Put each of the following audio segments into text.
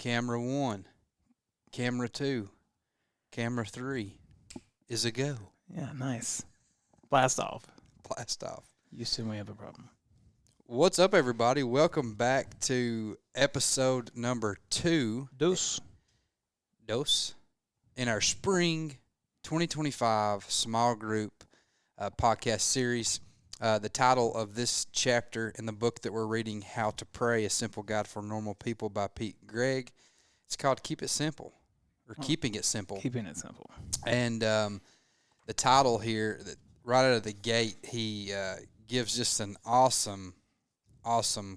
Camera 1, Camera 2, Camera 3 is a go. Yeah, nice. Blast off. Blast off. You assume we have a problem. What's up, everybody? Welcome back to episode number 2. Deuce. Dose. In our spring 2025 small group podcast series. The title of this chapter in the book that we're reading, How to Pray, A Simple Guide for Normal People by Pete Greig. It's called Keep It Simple, or Keeping It Simple. Keeping it simple. And the title here, right out of the gate, he gives just an awesome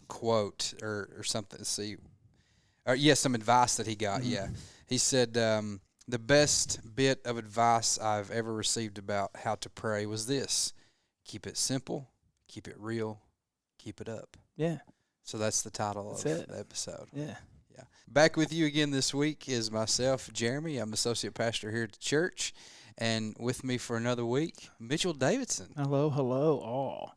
quote or something. Let's see. Some advice that he got, yeah. He said, the best bit of advice I've ever received about how to pray was this: keep it simple, keep it real, keep it up. Yeah. So that's the title That's of it. the episode. Yeah. Yeah. Back with you again this week is myself, Jeremy. I'm associate pastor here at the church. And with me for another week, Mitchell Davidson. Hello, all.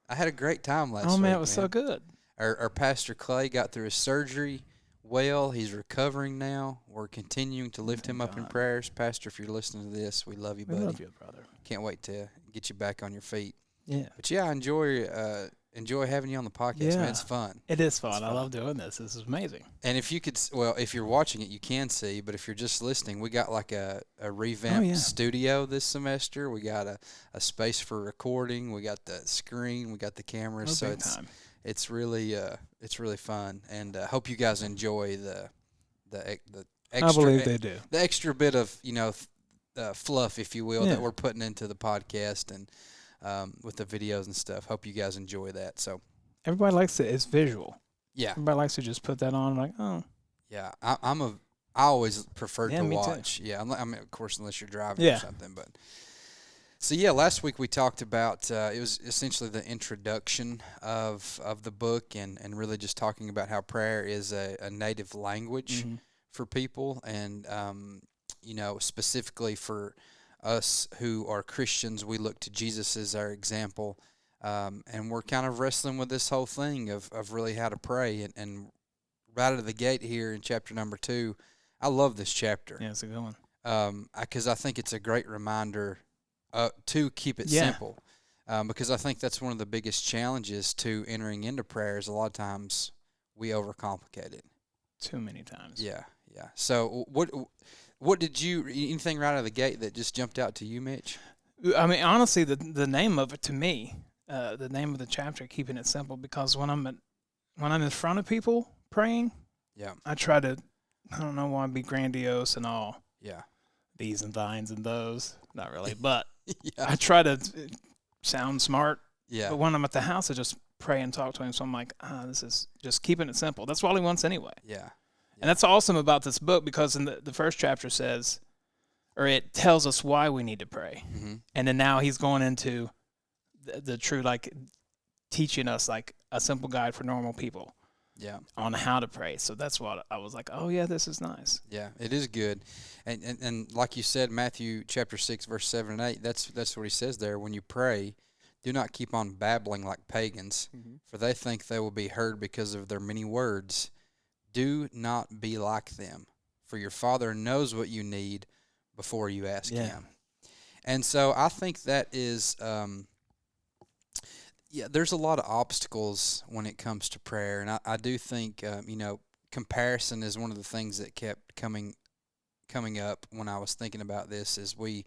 I had a great time last week. Oh, man, it was so good. Our pastor Clay got through his surgery well. He's recovering now. We're continuing to lift him up in prayers. Pastor, if you're listening to this, we love you, buddy. We love you, brother. Can't wait to get you back on your feet. Yeah. But yeah, I enjoy having you on the podcast, man. It's fun. It is fun. I love doing this. This is amazing. And if you could, if you're watching it, you can see. But if you're just listening, we got like a revamped studio this semester. We got a space for recording. We got the screen. We got the cameras. So it's really fun. And hope you guys enjoy the extra. I believe they do. The extra bit of fluff, if you will, that we're putting into the podcast and with the videos and stuff. Hope you guys enjoy that. So everybody likes it. It's visual. Yeah. Everybody likes to just put that on like, oh. Yeah. I always prefer to me watch. Too. Yeah. I mean, of course, unless you're driving or something. But so yeah, last week we talked about it was essentially the introduction of the book and really just talking about how prayer is a native language for people, and specifically for us who are Christians, we look to Jesus as our example, and we're kind of wrestling with this whole thing of really how to pray. And right out of the gate here in chapter number 2, I love this chapter. Yeah, it's a good one. Because I think it's a great reminder to keep it simple. Because I think that's one of the biggest challenges to entering into prayer is a lot of times we overcomplicate it. Too many times. Yeah. So what did anything right out of the gate that just jumped out to you, Mitch? I mean, honestly, the name of it to me, the name of the chapter, Keeping It Simple, because when I'm in front of people praying, I try to, I don't know, want to be grandiose and all. Yeah. These and thines and those. Not really, but I try to sound smart. Yeah. But when I'm at the house, I just pray and talk to him. So I'm like, this is just keeping it simple. That's what all he wants anyway. Yeah. And that's awesome about this book, because in the first chapter says, or it tells us why we need to pray. Mm-hmm. And then now he's going into the true, like, teaching us, like, a simple guide for normal people. Yeah. On how to pray. So that's what I was like, oh, yeah, this is nice. Yeah, it is good. And like you said, Matthew chapter 6, verse 7 and 8, that's what he says there. When you pray, do not keep on babbling like pagans, for they think they will be heard because of their many words. Do not be like them, for your Father knows what you need before you ask Him. And so I think that is, there's a lot of obstacles when it comes to prayer. And I do think, comparison is one of the things that kept coming up when I was thinking about this, is we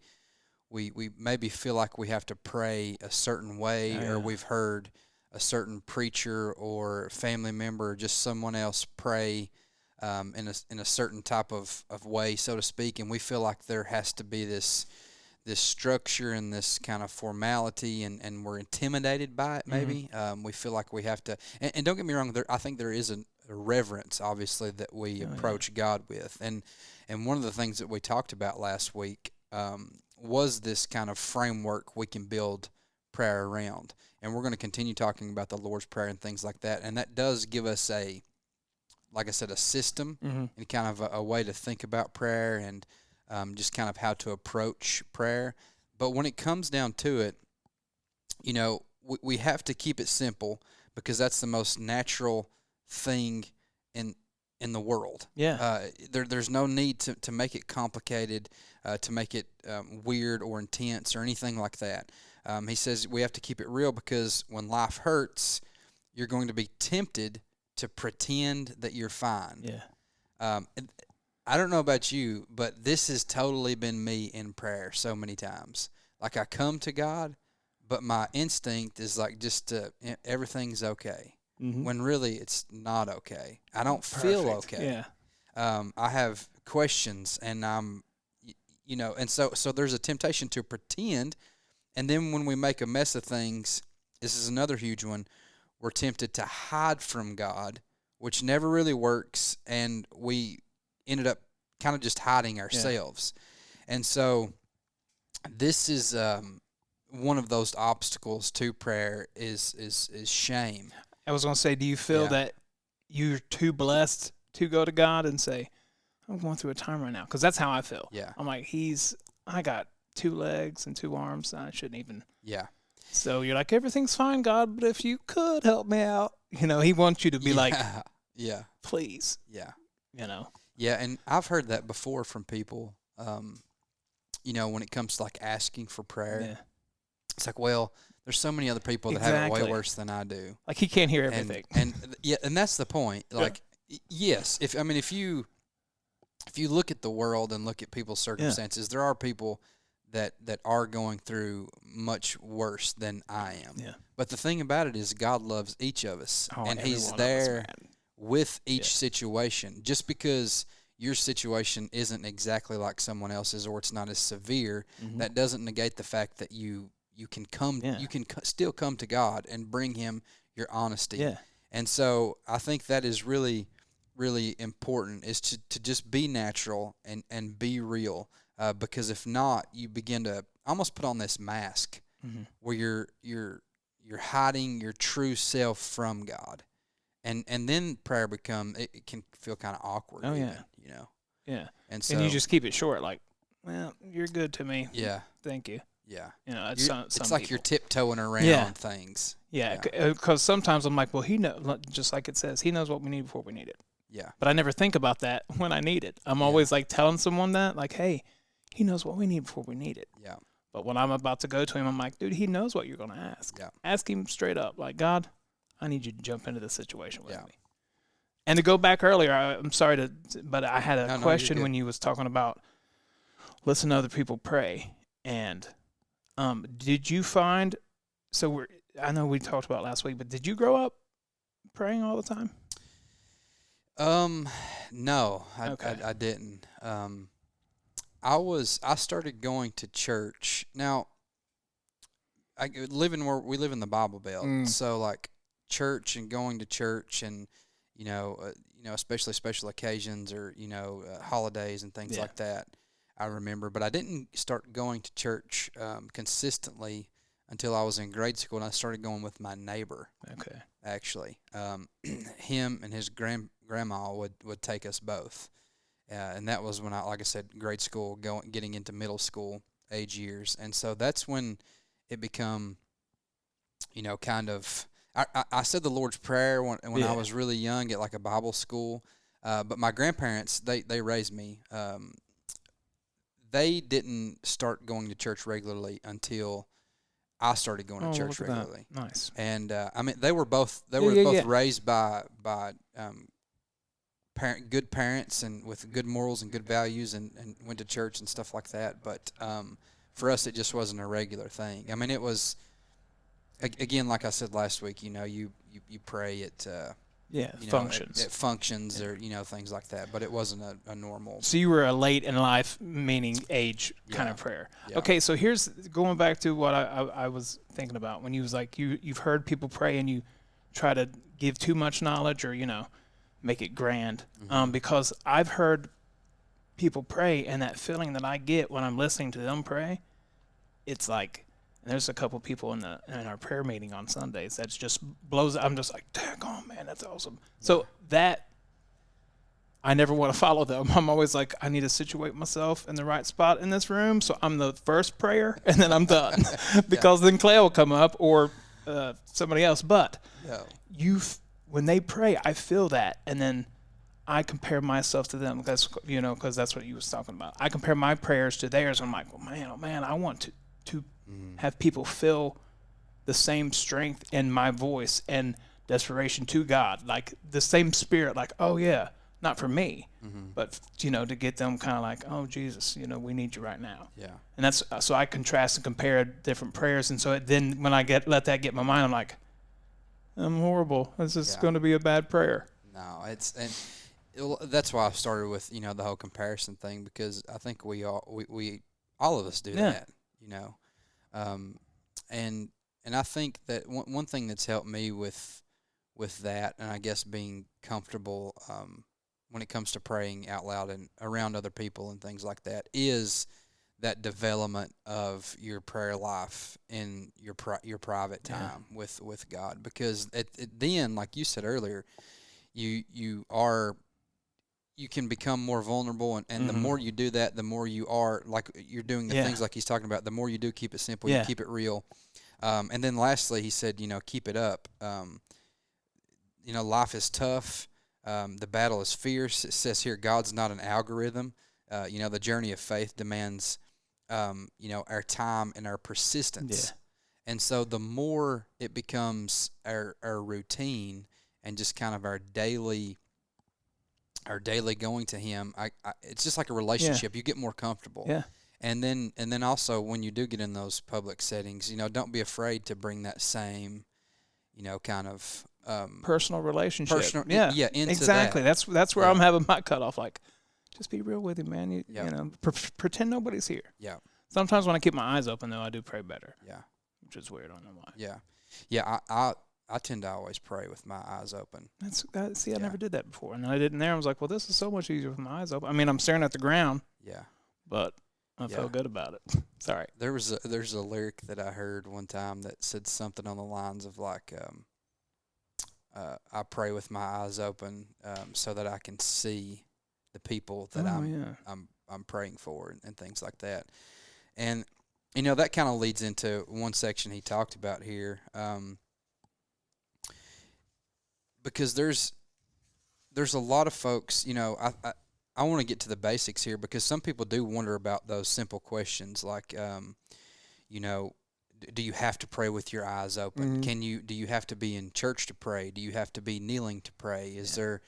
maybe feel like we have to pray a certain way, or we've heard a certain preacher or family member or just someone else pray in a certain type of way, so to speak, and we feel like there has to be this structure and this kind of formality, and we're intimidated by it maybe. We feel like we have to, and don't get me wrong, I think there is a reverence, obviously, that we approach God with. And one of the things that we talked about last week was this kind of framework we can build prayer around. And we're going to continue talking about the Lord's Prayer and things like that. And that does give us like I said, a system and kind of a way to think about prayer and just kind of how to approach prayer. But when it comes down to it, we have to keep it simple, because that's the most natural thing in in the world. Yeah. There's no need to make it complicated, to make it weird or intense or anything like that. He says we have to keep it real because when life hurts, you're going to be tempted to pretend that you're fine. Yeah. I don't know about you, but this has totally been me in prayer so many times. Like I come to God, but my instinct is like just everything's okay. Mm-hmm. When really it's not okay. I don't feel okay. Yeah. I have questions, and and so there's a temptation to pretend, and then when we make a mess of things, this is another huge one. We're tempted to hide from God, which never really works, and we ended up kind of just hiding ourselves. Yeah. And so this is one of those obstacles to prayer is shame. I was going to say, do you feel that you're too blessed to go to God and say, I'm going through a time right now? Because that's how I feel. Yeah. I'm like, I got 2 legs and 2 arms, and I shouldn't even. Yeah. So you're like, everything's fine, God, but if you could help me out. He wants you to be like, yeah, please. Yeah. Yeah, and I've heard that before from people, when it comes to like asking for prayer. Yeah. It's like, well, there's so many other people that have it way worse than I do. Like he can't hear everything. And that's the point. Like, yes, if you look at the world and look at people's circumstances, there are people that are going through much worse than I am. Yeah. But the thing about it is God loves each of us, and He's there with each situation. Just because your situation isn't exactly like someone else's, or it's not as severe, that doesn't negate the fact that you can still come to God and bring Him your honesty. Yeah. And so I think that is really, really important, is to just be natural and be real. Because if not, you begin to almost put on this mask where you're hiding your true self from God, and then prayer it can feel kind of awkward. Oh even, yeah. And so you just keep it short, like, well, you're good to me. Yeah. Thank you. Yeah. It's like you're tiptoeing around things. Yeah, because sometimes I'm like, well, He knows, just like it says, He knows what we need before we need it. Yeah. But I never think about that when I need it. I'm always like telling someone that, like, hey, He knows what we need before we need it. Yeah. But when I'm about to go to Him, I'm like, dude, He knows what you're going to ask. Yeah. Ask Him straight up, like, God, I need you to jump into this situation with me. And to go back earlier, I'm sorry but I had a question when you was talking about listen to other people pray. And did you find, I know we talked about last week, but did you grow up praying all the time? No, I didn't. I started going to church. Now, we live in the Bible Belt, so like church and going to church, and especially special occasions or holidays and things like that, I remember. But I didn't start going to church consistently until I was in grade school, and I started going with my neighbor. Okay. Actually, him and his grandma would take us both. And that was when like I said, grade school, getting into middle school age years. And so that's when it become, kind of, I said the Lord's Prayer when I was really young at like a Bible school. But my grandparents, they raised me. They didn't start going to church regularly until I started going to church regularly. Nice. And they were both raised by good parents and with good morals and good values, and went to church and stuff like that. But for us, it just wasn't a regular thing. I mean, it was, again, like I said last week, you pray at functions. At functions or things like that, but it wasn't a normal. So you were a late in life, meaning age kind of prayer. Yeah. Okay, so here's going back to what I was thinking about when you was like you've heard people pray and you try to give too much knowledge or make it grand, because I've heard people pray, and that feeling that I get when I'm listening to them pray, it's like, and there's a couple people in our prayer meeting on Sundays that just blows. I'm just like, daggone, man, that's awesome. So that I never want to follow them. I'm always like, I need to situate myself in the right spot in this room, so I'm the first prayer, and then I'm done, because then Clay will come up or somebody else. But when they pray, I feel that, and then I compare myself to them. That's because that's what you was talking about. I compare my prayers to theirs. I'm like, well, man, oh man, I want to have people feel the same strength in my voice and desperation to God, like the same spirit. Like, oh yeah, not for me, but to get them kind of like, oh Jesus, we need you right now. Yeah. And that's so I contrast and compare different prayers, and so then when I let that get in my mind, I'm like, I'm horrible. This is going to be a bad prayer. No, that's why I started with the whole comparison thing, because I think we all of us do that, and I think that one thing that's helped me with that, and I guess being comfortable when it comes to praying out loud and around other people and things like that, is that development of your prayer life in your private time with God, because then, like you said earlier, you can become more vulnerable, and the more you do that, the more you are like you're doing the things like he's talking about. The more you do keep it simple, you keep it real, and then lastly, he said, keep it up. Life is tough. The battle is fierce. It says here, God's not an algorithm. The journey of faith demands, our time and our persistence. Yeah. And so the more it becomes our routine and just kind of our daily going to Him, it's just like a relationship. You get more comfortable. Yeah. And then also when you do get in those public settings, don't be afraid to bring that same, kind of personal relationship. Into exactly. that. That's where I'm having my cutoff. Like, just be real with him, man. Pretend nobody's here. Yeah. Sometimes when I keep my eyes open, though, I do pray better. Yeah. Which is weird. I don't know why. Yeah. Yeah. I tend to always pray with my eyes open. I never did that before, and I didn't there. I was like, well, this is so much easier with my eyes open. I mean, I'm staring at the ground. Yeah. But I felt good about it. Sorry. There's a lyric that I heard one time that said something on the lines of like, I pray with my eyes open so that I can see the people that I'm praying for and things like that. And that kind of leads into one section he talked about here, because there's a lot of folks. I want to get to the basics here, because some people do wonder about those simple questions like, do you have to pray with your eyes open? Do you have to be in church to pray? Do you have to be kneeling to pray? Is there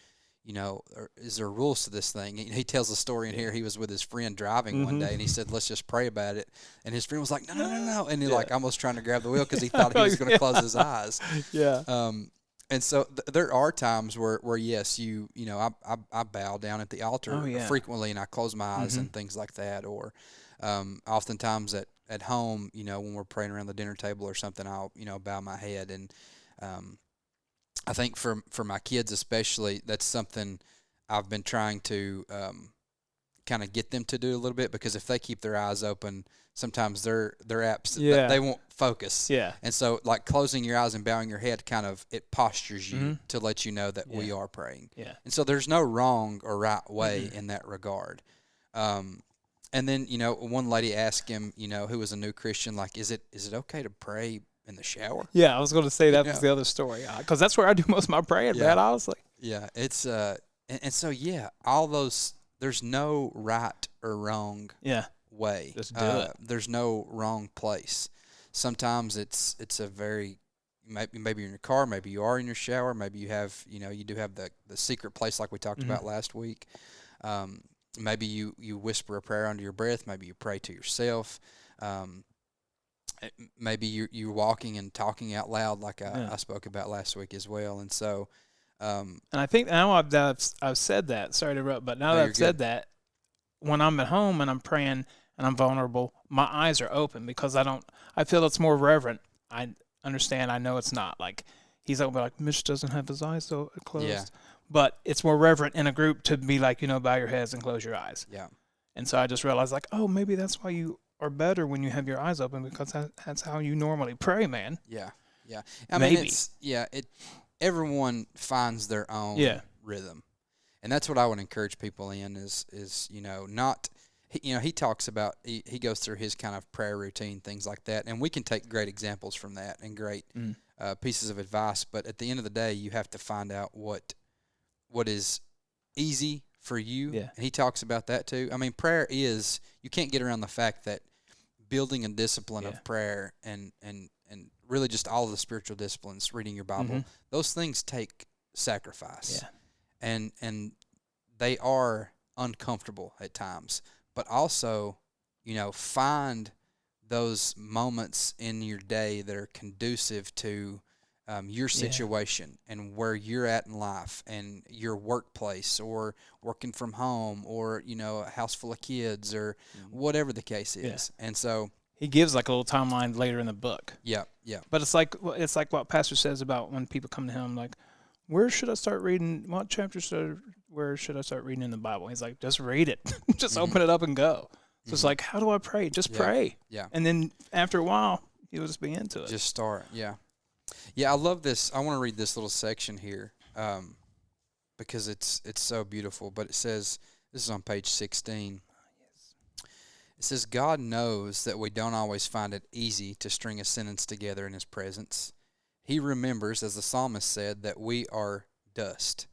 rules to this thing? He tells a story in here. He was with his friend driving one day, and he said, let's just pray about it. And his friend was like, no. And he almost trying to grab the wheel because he thought he was going to close his eyes. Yeah. And so there are times where yes, I bow down at the altar frequently, and I close my eyes and things like that. Or oftentimes at home, when we're praying around the dinner table or something, I'll bow my head. And I think for my kids especially, that's something I've been trying to kind of get them to do a little bit, because if they keep their eyes open, sometimes they're apt, they won't focus. Yeah. And so like closing your eyes and bowing your head it postures you to let you know that we are praying. Yeah. And so there's no wrong or right way in that regard. And then, one lady asked him, who was a new Christian, like, is it okay to pray in the shower? Yeah, I was going to say that was the other story, because that's where I do most of my praying, man, honestly. Yeah, it's and so all those, there's no right or wrong way. Just do it. There's no wrong place. Sometimes it's a very maybe you're in your car, maybe you are in your shower, maybe you have you do have the secret place like we talked about last week. Maybe you whisper a prayer under your breath. Maybe you pray to yourself. Maybe you're walking and talking out loud, like I spoke about last week as well. And so, and I think now I've said that. Sorry to interrupt, but now that I've said that, when I'm at home and I'm praying and I'm vulnerable, my eyes are open, because I feel it's more reverent. I understand. I know it's not like he's like Mitch doesn't have his eyes so closed. Yeah. But it's more reverent in a group to be like, bow your heads and close your eyes. Yeah. And so I just realized, like, oh, maybe that's why you are better when you have your eyes open, because that's how you normally pray, man. Yeah. Yeah. I mean, everyone finds their own rhythm. And that's what I would encourage people in is not, he talks about, he goes through his kind of prayer routine, things like that. And we can take great examples from that and great pieces of advice. But at the end of the day, you have to find out what is easy for you. Yeah. And he talks about that too. I mean, prayer is, you can't get around the fact that building a discipline of prayer and really just all of the spiritual disciplines, reading your Bible, those things take sacrifice. Yeah. And they are uncomfortable at times. But also, find those moments in your day that are conducive to your situation and where you're at in life and your workplace or working from home or, a house full of kids or whatever the case is. And so he gives like a little timeline later in the book. Yeah. But it's like what Pastor says about when people come to him, like, where should I start reading? What where should I start reading in the Bible? He's like, just read it. Just open it up and go. So it's like, how do I pray? Just pray. Yeah. And then after a while, you'll just be into it. Just start. Yeah. Yeah, I love this. I want to read this little section here because it's so beautiful. But it says, this is on page 16. It says, God knows that we don't always find it easy to string a sentence together in His presence. He remembers, as the psalmist said, that we are dust.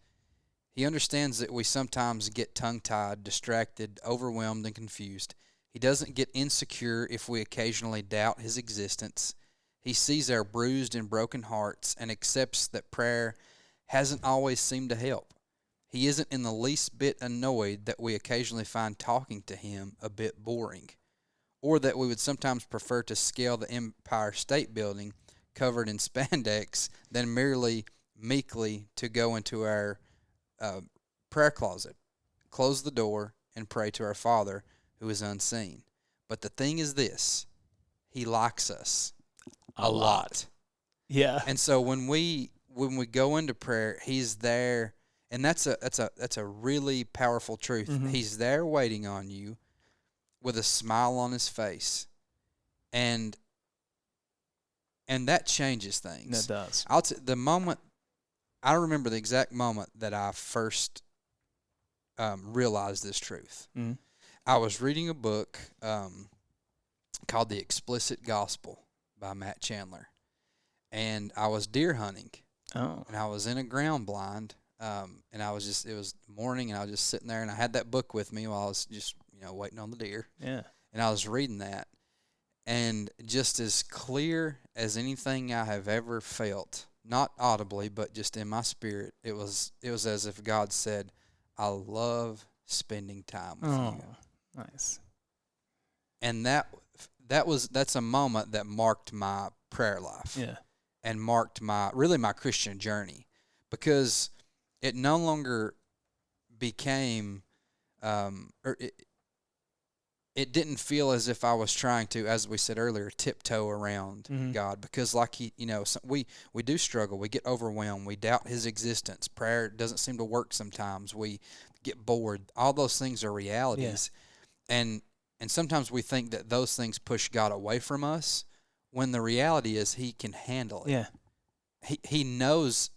He understands that we sometimes get tongue-tied, distracted, overwhelmed, and confused. He doesn't get insecure if we occasionally doubt His existence. He sees our bruised and broken hearts and accepts that prayer hasn't always seemed to help. He isn't in the least bit annoyed that we occasionally find talking to Him a bit boring, or that we would sometimes prefer to scale the Empire State Building covered in spandex than merely meekly to go into our prayer closet, close the door, and pray to our Father who is unseen. But the thing is this, He likes us a lot. Yeah. And so when we go into prayer, He's there, and that's a really powerful truth. He's there waiting on you with a smile on His face. And that changes things. That does. I remember the exact moment that I first realized this truth. I was reading a book called The Explicit Gospel by Matt Chandler. And I was deer hunting. Oh. And I was in a ground blind. And it was morning, and I was just sitting there, and I had that book with me while I was just, waiting on the deer. Yeah. And I was reading that. And just as clear as anything I have ever felt, not audibly, but just in my spirit, it was as if God said, I love spending time with you. Nice. And that's a moment that marked my prayer life. Yeah. And marked my Christian journey, because it no longer became it didn't feel as if I was trying to, as we said earlier, tiptoe around God, because like we do struggle. We get overwhelmed. We doubt His existence. Prayer doesn't seem to work sometimes. We get bored. All those things are realities. Yeah. And sometimes we think that those things push God away from us, when the reality is He can handle it. Yeah. He knows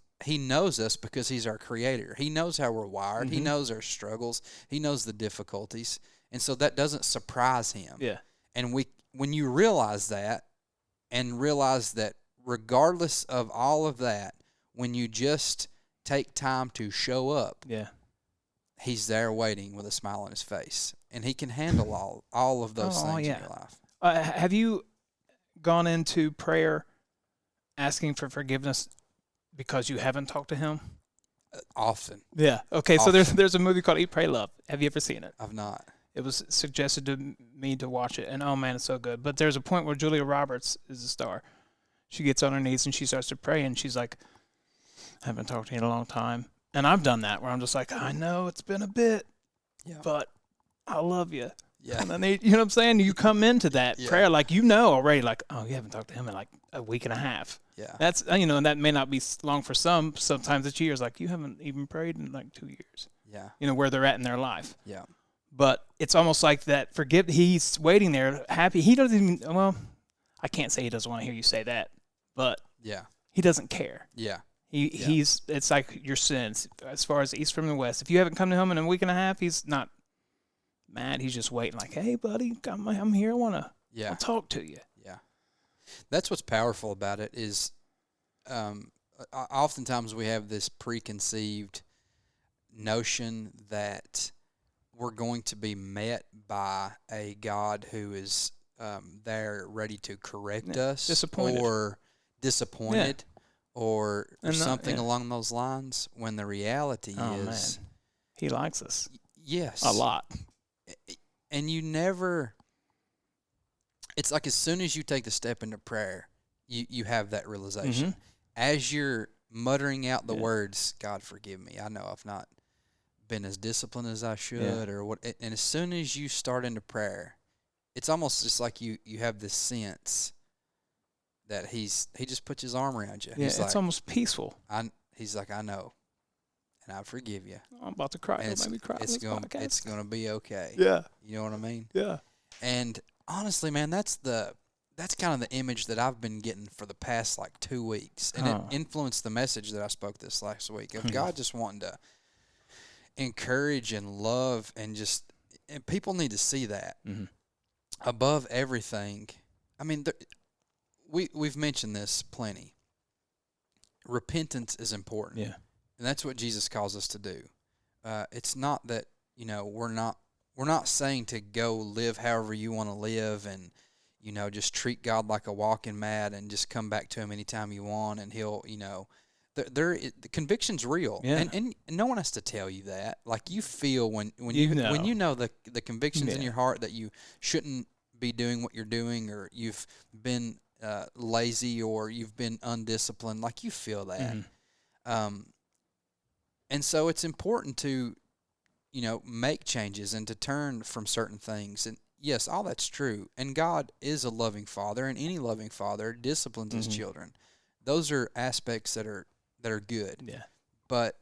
us because He's our creator. He knows how we're wired. He knows our struggles. He knows the difficulties. And so that doesn't surprise Him. Yeah. And when you realize that, and realize that regardless of all of that, when you just take time to show up, He's there waiting with a smile on His face. And He can handle all of those things in your life. Have you gone into prayer asking for forgiveness because you haven't talked to Him? Often. Yeah. Okay, Often. So there's a movie called Eat, Pray, Love. Have you ever seen it? I've not. It was suggested to me to watch it, and oh man, it's so good. But there's a point where Julia Roberts is the star. She gets on her knees and she starts to pray, and she's like, I haven't talked to you in a long time. And I've done that, where I'm just like, I know it's been a bit, but I love you. Yeah. And then you know what I'm saying? You come into that prayer like already, like, oh, you haven't talked to Him in like a week and a half. Yeah. That's, and that may not be long for some. Sometimes it's years. Like, you haven't even prayed in like 2 years. Yeah. Where they're at in their life. Yeah. But it's almost like that He's waiting there, happy. He doesn't even, well, I can't say He doesn't want to hear you say that, but He doesn't care. Yeah. He's, it's like your sins, as far as the east from the west. If you haven't come to Him in a week and a half, He's not mad. He's just waiting, like, hey, buddy, I'm here. I want to talk to you. Yeah. That's what's powerful about it is oftentimes we have this preconceived notion that we're going to be met by a God who is there ready to correct us disappointed. or disappointed or something along those lines, when the reality is, man, he likes us. Yes. A lot. And you never, it's like as soon as you take the step into prayer, you have that realization. Mm-hmm. As you're muttering out the words, God forgive me, I know I've not been as disciplined as I should, or what. And as soon as you start into prayer, it's almost just like you have this sense that he just puts his arm around you. Yeah, he's it's like, almost peaceful. He's like, I know, and I forgive you. I'm about to cry. And Don't make me cry. It's gonna be okay. Yeah, you know what I mean. Yeah. And honestly, man, that's kind of the image that I've been getting for the past like 2 weeks, and it influenced the message that I spoke this last week of God just wanting to encourage and love, and people need to see that above everything. I mean, we've mentioned this plenty. Repentance is important, and that's what Jesus calls us to do. It's not that we're not saying to go live however you want to live, and just treat God like a walking mat and just come back to Him anytime you want, and He'll the conviction's real, and no one has to tell you that. Like, you feel when you know the convictions in your heart that you shouldn't be doing what you're doing, or you've been lazy, or you've been undisciplined. Like, you feel that, and so it's important to make changes and to turn from certain things. And yes, all that's true. And God is a loving Father, and any loving Father disciplines His children. Those are aspects that are good. Yeah. But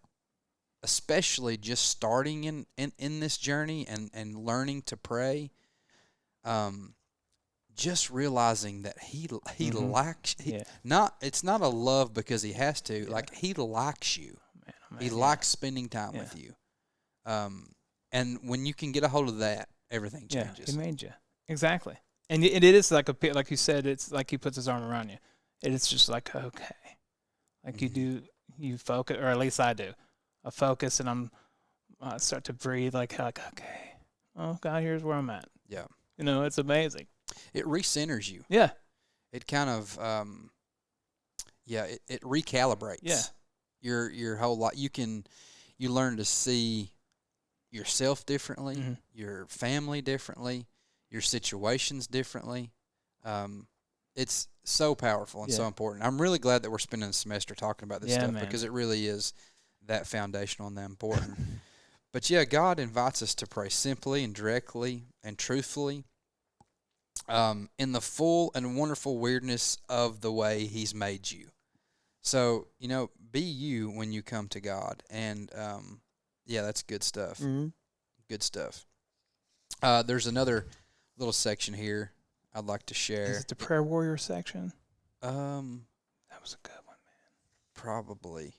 especially just starting in this journey and learning to pray, just realizing that He likes it's not a love because He has to. Like, He likes you. He likes spending time with you. And when you can get a hold of that, everything changes. He made you. Exactly. And it is like like you said, it's like He puts His arm around you. It's just like, okay. Like you focus, or at least I do. I focus, and I start to breathe like, okay. Oh, God, here's where I'm at. Yeah. It's amazing. It recenters you. Yeah. It kind of, it recalibrates. Yeah. Your whole life. You learn to see yourself differently, your family differently, your situations differently. It's so powerful and so important. I'm really glad that we're spending the semester talking about this stuff, because it really is that foundational and that important. But God invites us to pray simply and directly and truthfully, in the full and wonderful weirdness of the way He's made you. So, be you when you come to God. And, that's good stuff. Good stuff. There's another little section here I'd like to share. Is it the prayer warrior section? That was a good one, man. Probably.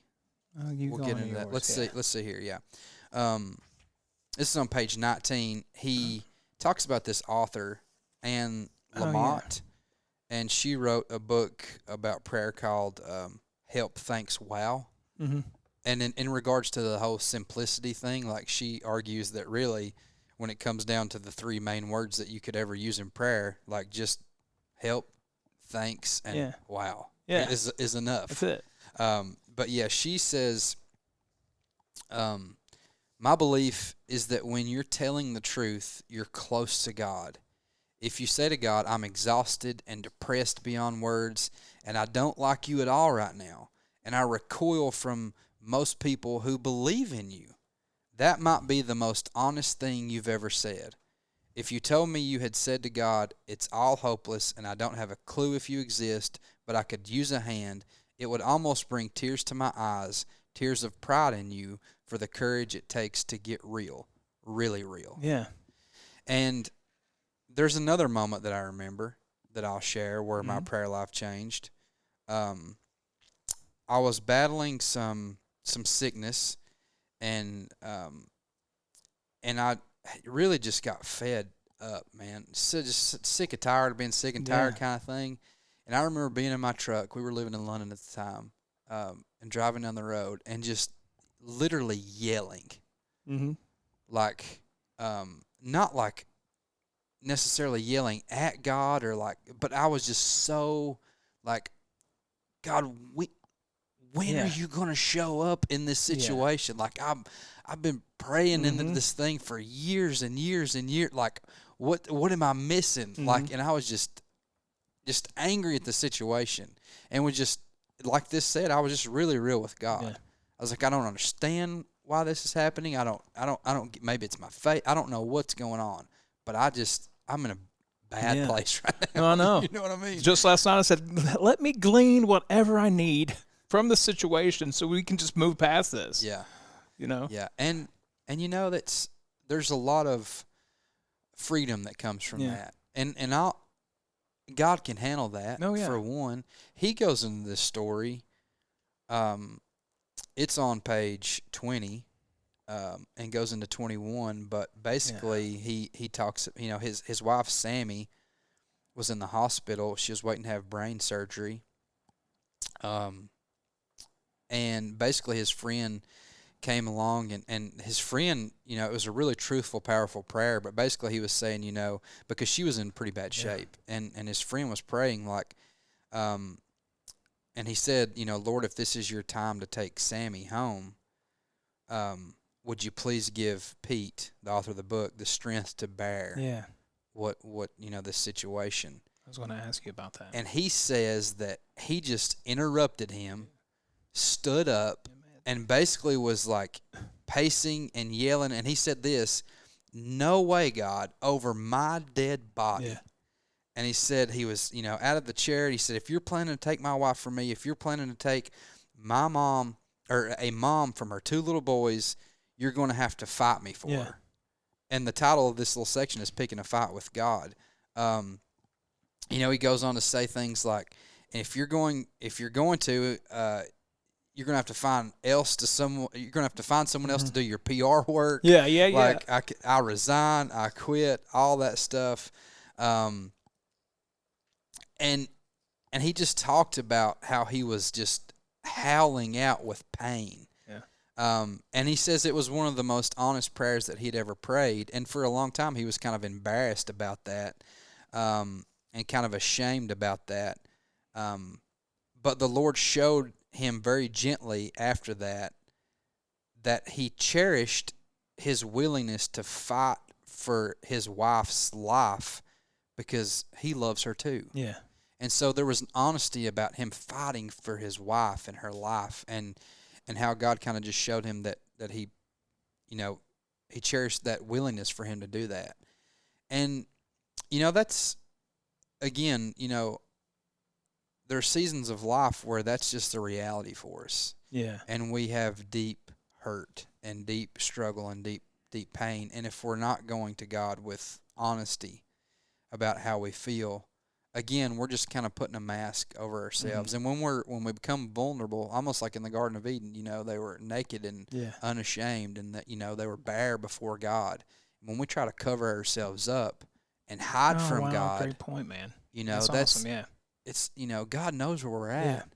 We'll get into that. Let's see here. Yeah. This is on page 19. He talks about this author, Anne Lamott, and she wrote a book about prayer called Help, Thanks, Wow. And in regards to the whole simplicity thing, like, she argues that really, when it comes down to the three main words that you could ever use in prayer, like just help, thanks, and wow, is enough. That's it. But she says, my belief is that when you're telling the truth, you're close to God. If you say to God, I'm exhausted and depressed beyond words, and I don't like you at all right now, and I recoil from most people who believe in you, that might be the most honest thing you've ever said. If you told me you had said to God, it's all hopeless and I don't have a clue if you exist, but I could use a hand, it would almost bring tears to my eyes, tears of pride in you for the courage it takes to get real, really real. Yeah. And there's another moment that I remember that I'll share where my prayer life changed. I was battling some sickness, and I really just got fed up, man. So just sick and tired of being sick and tired kind of thing. And I remember being in my truck. We were living in London at the time, and driving down the road and just literally yelling Mm-hmm. Like, not like necessarily yelling at God or like, but I was just so like, God, when are you going to show up in this situation? Like, I've been praying into this thing for years and years and years. Like, what am I missing? Like, and I was just angry at the situation, and was just, like this said, I was just really real with God. Yeah. I was like, I don't understand why this is happening. I don't, maybe it's my fate. I don't know what's going on, but I'm in a bad place right now. No, I know. You know what I mean? Just last night I said, let me glean whatever I need from the situation so we can just move past this. Yeah. You know? Yeah. And there's a lot of freedom that comes from that. And God can handle that. Oh, yeah. For one. He goes into this story. It's on page 20, and goes into 21, but basically he talks, his wife Sammy was in the hospital. She was waiting to have brain surgery. And basically his friend came along, and his friend, it was a really truthful, powerful prayer, but basically he was saying, because she was in pretty bad shape, and his friend was praying like, and he said, Lord, if this is your time to take Sammy home, would you please give Pete, the author of the book, the strength to bear what this situation. I was going to ask you about that. And he says that he just interrupted him, stood up, and basically was like pacing and yelling. And he said this, "No way, God, over my dead body." Yeah. And he said he was, out of the chair. He said, if you're planning to take my wife from me, if you're planning to take my mom or a mom from her two little boys, you're going to have to fight me for her. And the title of this little section is Picking a Fight with God. He goes on to say things like, if you're going to, you're gonna have to find someone else to do your PR work. Like I resign, I quit, all that stuff. And he just talked about how he was just howling out with pain. And he says it was one of the most honest prayers that he'd ever prayed. And for a long time, he was kind of embarrassed about that, and kind of ashamed about that. But the Lord showed him very gently after that he cherished his willingness to fight for his wife's life because he loves her too. Yeah. And so there was an honesty about him fighting for his wife and her life, and how God kind of just showed him that he, he cherished that willingness for him to do that. And, that's, again, there are seasons of life where that's just the reality for us. Yeah. And we have deep hurt and deep struggle and deep pain. And if we're not going to God with honesty about how we feel, again, we're just kind of putting a mask over ourselves. And when we become vulnerable, almost like in the Garden of Eden, they were naked and unashamed, and that, they were bare before God. When we try to cover ourselves up and hide from God, great point, man. That's awesome. Yeah. It's, God knows where we're at,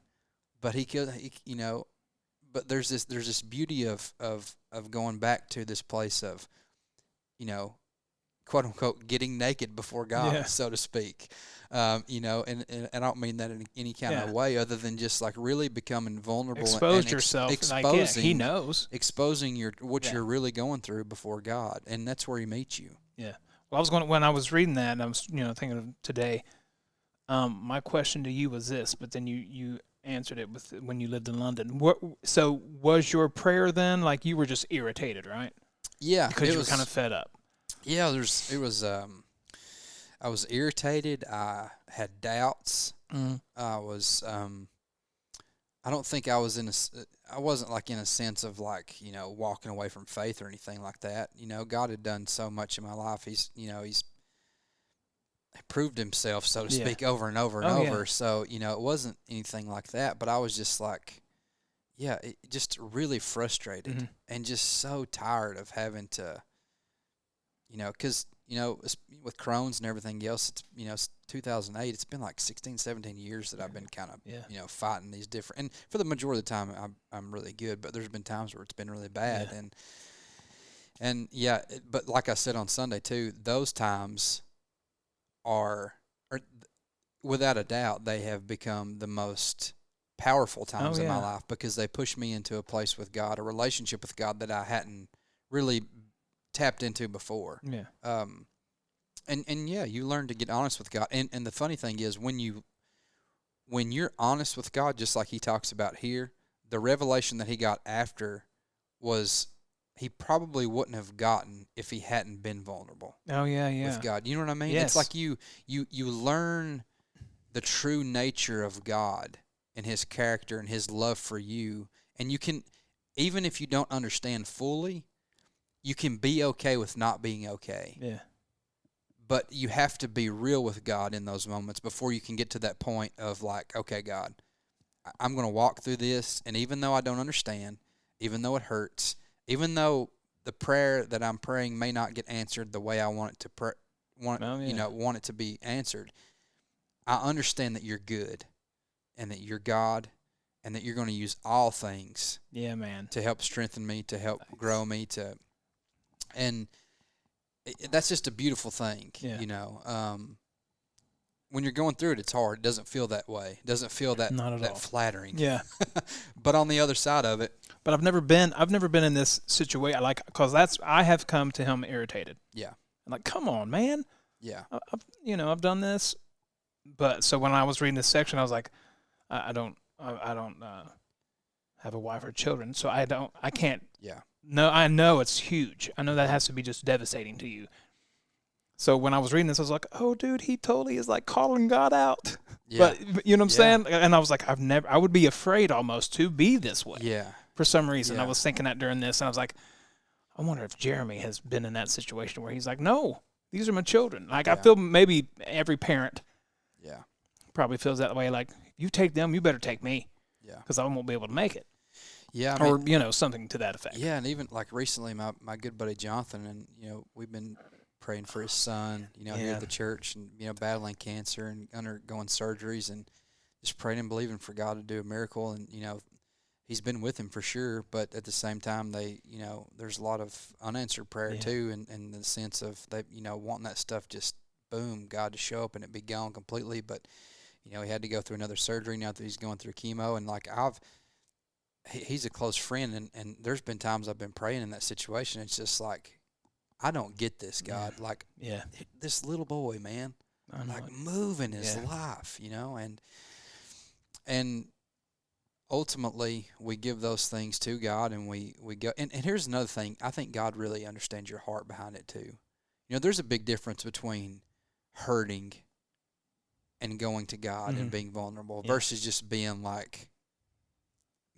but he could, but there's this beauty of going back to this place of, quote unquote, getting naked before God, so to speak. And I don't mean that in any kind of way other than just like really becoming vulnerable. Expose yourself. Exposing, he knows. Exposing what you're really going through before God. And that's where he meets you. Yeah. Well, when I was reading that, and I was, thinking of today, my question to you was this, but then you answered it with when you lived in London. So was your prayer then like you were just irritated, right? Yeah. Because you were kind of fed up. Yeah, I was irritated. I had doubts. I was, I don't think I wasn't like in a sense of like, walking away from faith or anything like that. God had done so much in my life. He's proved himself, so to speak, over and over and over. So, it wasn't anything like that, but I was just like, just really frustrated and just so tired of having to, because, with Crohn's and everything else, it's 2008. It's been like 16, 17 years that I've been kind of, fighting these different, and for the majority of the time, I'm really good, but there's been times where it's been really bad. And yeah, but like I said on Sunday too, those times are without a doubt, they have become the most powerful Oh times in my yeah. life because they push me into a place with God, a relationship with God that I hadn't really tapped into before. Yeah. And yeah, you learn to get honest with God. And the funny thing is when you're honest with God, just like he talks about here, the revelation that he got after was he probably wouldn't have gotten if he hadn't been vulnerable Oh yeah, with yeah. God. You know what I mean? It's Yes. like you learn the true nature of God and his character and his love for you, and you can, even if you don't understand fully, you can be okay with not being okay. Yeah. But you have to be real with God in those moments before you can get to that point of like, okay, God, I'm going to walk through this, and even though I don't understand, even though it hurts, even though the prayer that I'm praying may not get answered the way I want it to Oh yeah. want it to be answered, I understand that you're good and that you're God and that you're going to use all things Yeah, man. to help strengthen me, to help Thanks. grow me, and that's just a beautiful thing, Yeah. you know. When you're going through it, it's hard. It doesn't feel that way. It doesn't feel that Not at all. flattering. Yeah. But on the other side of it, But I've never been in this situation, like, because I have come to him irritated. yeah, I'm like, come on, man. yeah, I've done this. But so when I was reading this section, I was like, I don't have a wife or children, so I can't. yeah, No, I know it's huge. I know that has to be just devastating to you. So when I was reading this, I was like, oh, dude, he totally is like calling God out. yeah, But you know what I'm saying? And I was like, I would be afraid almost to be this way. yeah, For some reason, Yeah. I was thinking that during this, and I was like, I wonder if Jeremy has been in that situation where he's like, no, these are my children. Like, I Yeah. feel maybe every parent yeah, probably feels that way. Like, you take them, you better take me, yeah, because I won't be able to make it. yeah. I mean, Or, something to that effect. yeah, and even like recently, my good buddy Jonathan, and we've been praying for his son, here Yeah. at the church, and battling cancer and undergoing surgeries, and just praying and believing for God to do a miracle, and he's been with him for sure, but at the same time, there's a lot of unanswered prayer Yeah. too, in the sense of they, wanting that stuff just boom, God to show up and it be gone completely, but he had to go through another surgery now that he's going through chemo, and like he's a close friend, and there's been times I've been praying in that situation. It's just like, I don't get this, God. Yeah. Like, Yeah. this little boy, man, I know like it. moving his Yeah. life, and ultimately we give those things to God, and we go. And here's another thing. I think God really understands your heart behind it too. There's a big difference between hurting and going to God and Mhm. being vulnerable Yeah. versus just being like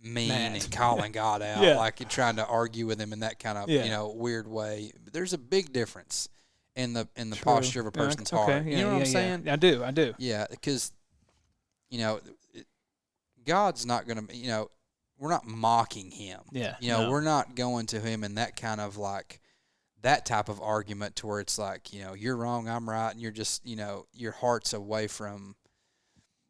mean Mad. and calling God out, Yeah. like and trying to argue with him in that kind of Yeah. weird way. There's a big difference in the True. posture of a Yeah, person's okay. heart. Yeah, You know what I'm yeah. saying? I do. I do. Yeah, because God's not going to, we're not mocking him. Yeah. We're not going to him in that kind of like that type of argument to where it's like, you're wrong, I'm right, and you're just, your heart's away from.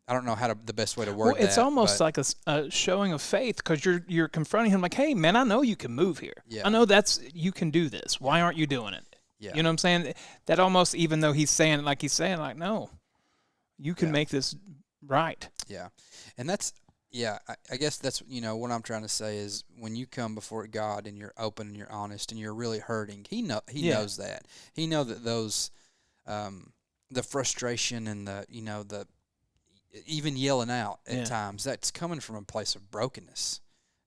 I don't know the best way to word Well, it's that. almost but like a showing of faith, because you're confronting him like, hey, man, I know you can move here. Yeah. I know you can do this. Why aren't you doing it? yeah, You know what I'm saying? That almost, even though he's saying like, no, you can Yeah. make this right. yeah, and that's I guess that's what I'm trying to say is when you come before God and you're open and you're honest and you're really hurting, he Yeah. knows that. He knows that those the frustration and the even yelling out at Yeah. times, that's coming from a place of brokenness,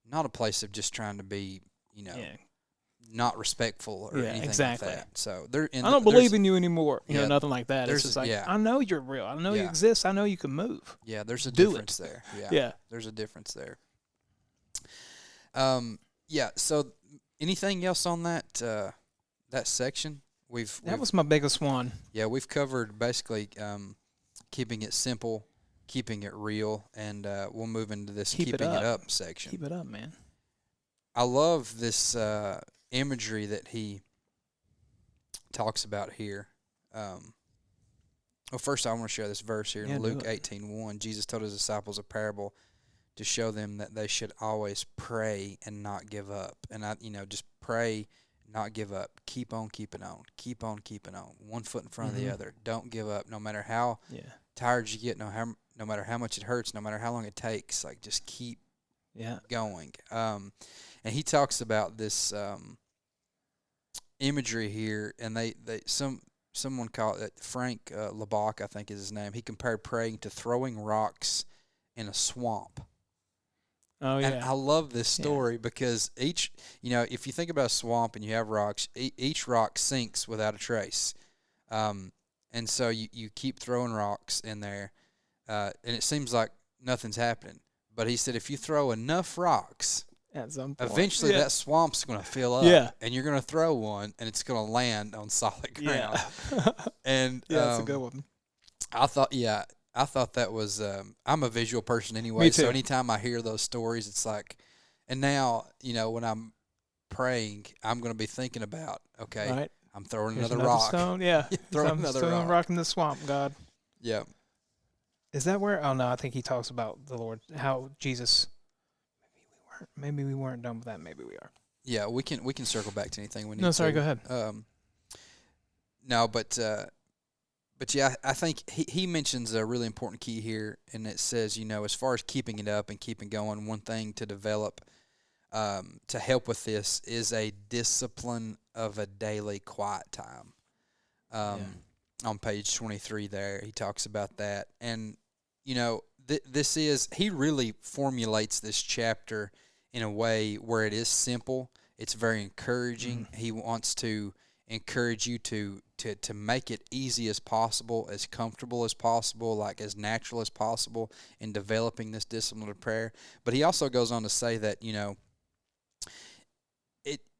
not a place of just trying to be Yeah. not respectful or Yeah, anything exactly. like that. So there, I don't believe in you anymore. Yeah, Nothing like that. It's there's- just like, yeah. I know you're real. I know you Yeah. exist. I know you can move. Yeah, there's a Do it. difference there. Yeah. Yeah. There's a difference there. Yeah, so anything else on that that section? That was my biggest one. We've covered basically keeping it simple, keeping it real, and we'll move into this Keep it keeping it up. up section. Keep it up, man. I love this imagery that he talks about here. Well, first I want to share this verse here Yeah, in do Luke it. 18:1. Jesus told his disciples a parable to show them that they should always pray and not give up. And just pray, not give up. Keep on keeping on. Keep on keeping on. One foot in front of the Mhm. other. Don't give up, no matter how Yeah. tired you get, no matter how much it hurts, no matter how long it takes. Like, just keep Yeah. going. And he talks about this imagery here, and someone called it Frank Labach, I think is his name. He compared praying to throwing rocks in a swamp. Oh And yeah. I love this story because if you think about a swamp and you have rocks, each rock sinks without a trace. And so you keep throwing rocks in there, and it seems like nothing's happening. But he said if you throw enough rocks, At some point. eventually Yeah. that swamp's going to fill up, Yeah. and you're going to throw one, and it's going to land on solid ground. Yeah. And Yeah, that's a good one. I thought that was. I'm a visual person anyway, Me too. so anytime I hear those stories, it's like, and now when I'm praying, I'm going to be thinking about, okay, Right. I'm throwing Here's another another rock. stone. Yeah. Throw I'm another throwing a rock. rock in the swamp, God. Yeah. Is that where? Oh no, I think he talks about the Lord, how Jesus. Maybe we weren't done with that. Maybe we are. Yeah, we can circle back to anything we need. No, sorry. to. Go ahead. No, but yeah, I think he mentions a really important key here, and it says, as far as keeping it up and keeping going, one thing to develop to help with this is a discipline of a daily quiet time. On page 23 there, he talks about that. And, he really formulates this chapter in a way where it is simple. It's very encouraging. He wants to encourage you to make it easy as possible, as comfortable as possible, like as natural as possible in developing this discipline of prayer. But he also goes on to say that,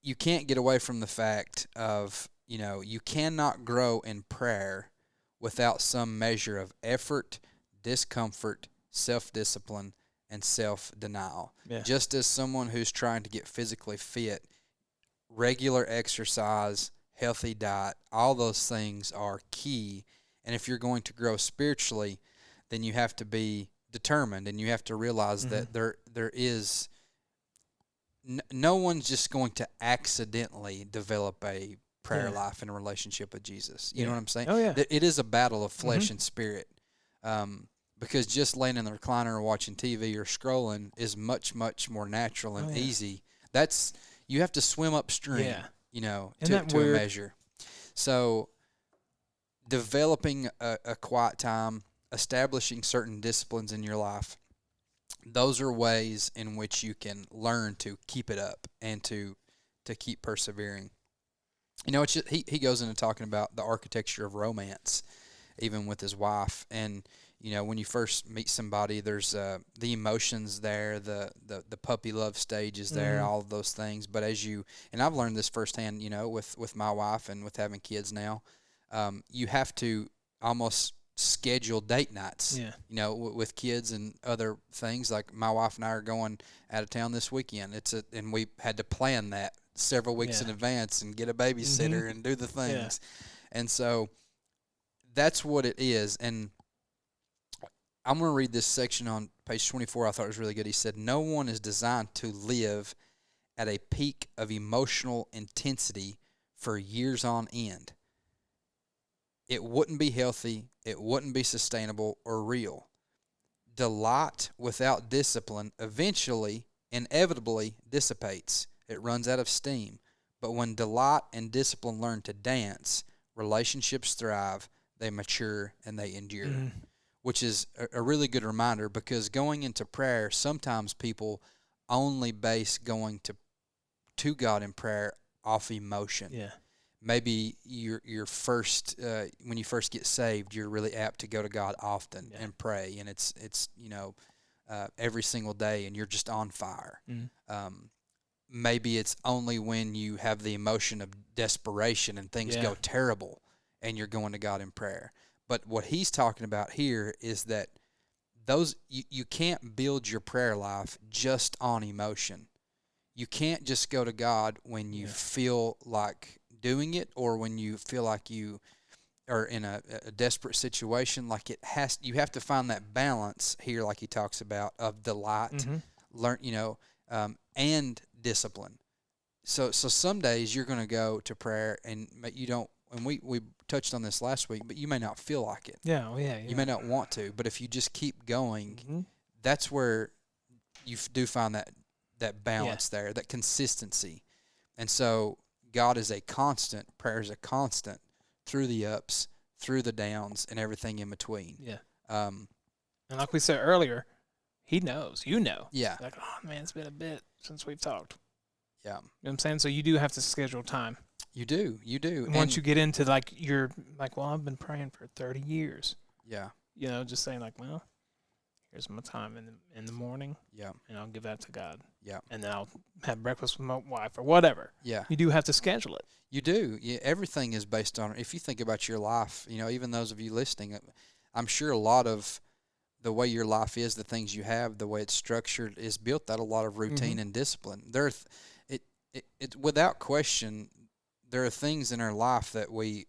you can't get away from the fact of, you cannot grow in prayer without some measure of effort, discomfort, self-discipline, and self-denial. Yeah. Just as someone who's trying to get physically fit, regular exercise, healthy diet, all those things are key. And if you're going to grow spiritually, then you have to be determined, and you have to realize that there is no one's just going to accidentally develop a prayer life and a relationship with Jesus. You know what I'm saying? Oh, yeah. It is a battle of flesh and spirit. Because just laying in the recliner or watching TV or scrolling is much, much more natural and easy. You have to swim upstream, to a measure. So developing a quiet time, establishing certain disciplines in your life, those are ways in which you can learn to keep it up and to keep persevering. It's just, he goes into talking about the architecture of romance, even with his wife. And, when you first meet somebody, there's the emotions there, the puppy love stage is there, all of those things. But and I've learned this firsthand, with my wife and with having kids now, you have to almost schedule date nights, with kids and other things. Like my wife and I are going out of town this weekend. And we had to plan that several weeks in advance and get a babysitter and do the things. And so that's what it is. And I'm going to read this section on page 24. I thought it was really good. He said, no one is designed to live at a peak of emotional intensity for years on end. It wouldn't be healthy. It wouldn't be sustainable or real. Delight without discipline inevitably dissipates. It runs out of steam. But when delight and discipline learn to dance, relationships thrive, they mature, and they endure. Which is a really good reminder, because going into prayer, sometimes people only base going to God in prayer off emotion. Yeah. Maybe your first when you first get saved, you're really apt to go to God often and pray, and it's every single day, and you're just on fire. Maybe it's only when you have the emotion of desperation and things go terrible, and you're going to God in prayer. But what he's talking about here is that you can't build your prayer life just on emotion. You can't just go to God when you feel like doing it, or when you feel like you are in a desperate situation. Like you have to find that balance here, like he talks about, of delight, learn, and discipline. so some days you're going to go to prayer and you don't, and we touched on this last week, but you may not feel like it. Yeah, oh, yeah. You may not want to, but if you just keep going, Mm-hmm. that's where you do find that balance there, that consistency. And so God is a constant, prayer is a constant through the ups, through the downs, and everything in between. Yeah. Um, And like we said earlier, he knows. You know. yeah. Like, oh, man, it's been a bit since we've talked. Yeah. You know what I'm saying? So you do have to schedule time. You do. And once you get into, like, you're like, well, I've been praying for 30 years. Yeah. You know, just saying, like, well, here's my time in the morning. Yeah. And I'll give that to God. Yeah. And then I'll have breakfast with my wife or whatever. Yeah. You do have to schedule it. You do. Yeah, everything is based on, if you think about your life, even those of you listening, I'm sure a lot of the way your life is, the things you have, the way it's structured, is built out a lot of routine and discipline. It without question, there are things in our life that we